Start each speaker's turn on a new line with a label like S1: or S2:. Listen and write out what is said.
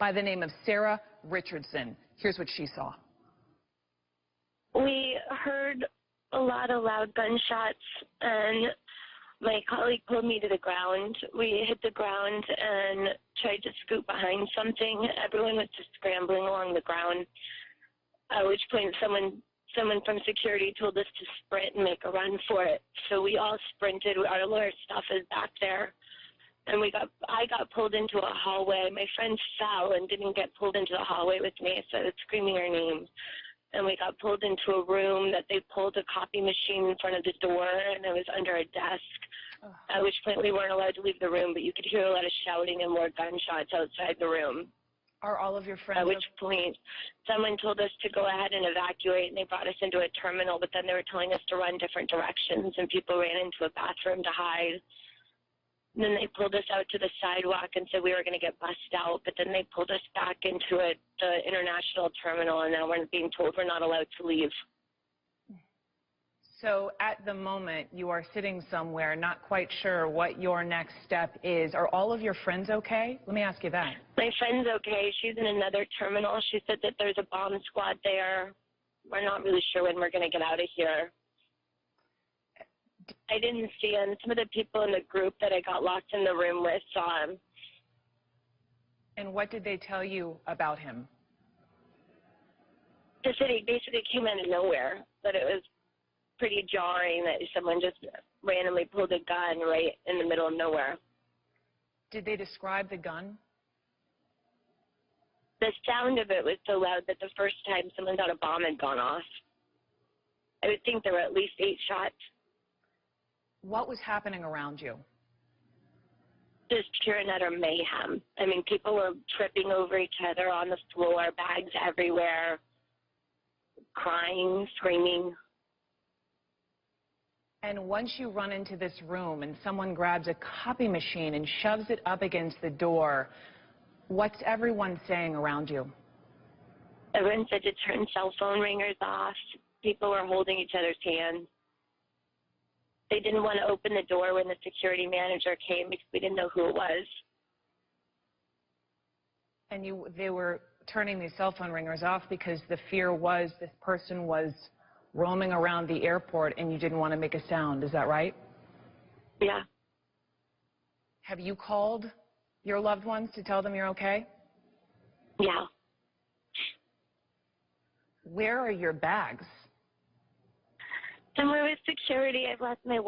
S1: by the name of Sarah Richardson. Here's what she saw.
S2: We heard a lot of loud gunshots, and my colleague pulled me to the ground. We hit the ground and tried to scoot behind something. Everyone was just scrambling along the ground, at which point someone from security told us to sprint and make a run for it. So we all sprinted. All our stuff is back there. And I got pulled into a hallway. My friend fell and didn't get pulled into the hallway with me, so I was screaming her name. And we got pulled into a room that they pulled a copy machine in front of the door, and I was under a desk, at which point we weren't allowed to leave the room, but you could hear a lot of shouting and more gunshots outside the room.
S1: Are all of your friends?
S2: At which point someone told us to go ahead and evacuate, and they brought us into a terminal, but then they were telling us to run different directions, and people ran into a bathroom to hide. And then they pulled us out to the sidewalk and said we were going to get bussed out, but then they pulled us back into the international terminal, and now we're being told we're not allowed to leave.
S1: So at the moment, you are sitting somewhere, not quite sure what your next step is. Are all of your friends okay? Let me ask you that.
S2: My friend's okay. She's in another terminal. She said that there's a bomb squad there. We're not really sure when we're going to get out of here. I didn't see him. Some of the people in the group that I got locked in the room with saw him.
S1: And what did they tell you about him?
S2: They said he basically came out of nowhere, but it was pretty jarring that someone just randomly pulled a gun right in the middle of nowhere.
S1: Did they describe the gun?
S2: The sound of it was so loud that the first time someone thought a bomb had gone off. I would think there were at least 8 shots.
S1: What was happening around you?
S2: Just pure and utter mayhem. I mean, people were tripping over each other on the floor, bags everywhere, crying, screaming.
S1: And once you run into this room and someone grabs a copy machine and shoves it up against the door, what's everyone saying around you?
S2: Everyone said to turn cell phone ringers off. People were holding each other's hands. They didn't want to open the door when the security manager came because we didn't know who it was. And
S1: they were turning these cell phone ringers off because the fear was this person was roaming around the airport and you didn't want to make a sound. Is that right?
S2: Yeah.
S1: Have you called your loved ones to tell them you're okay?
S2: Yeah.
S1: Where are your bags?
S2: Somewhere with security. I've lost my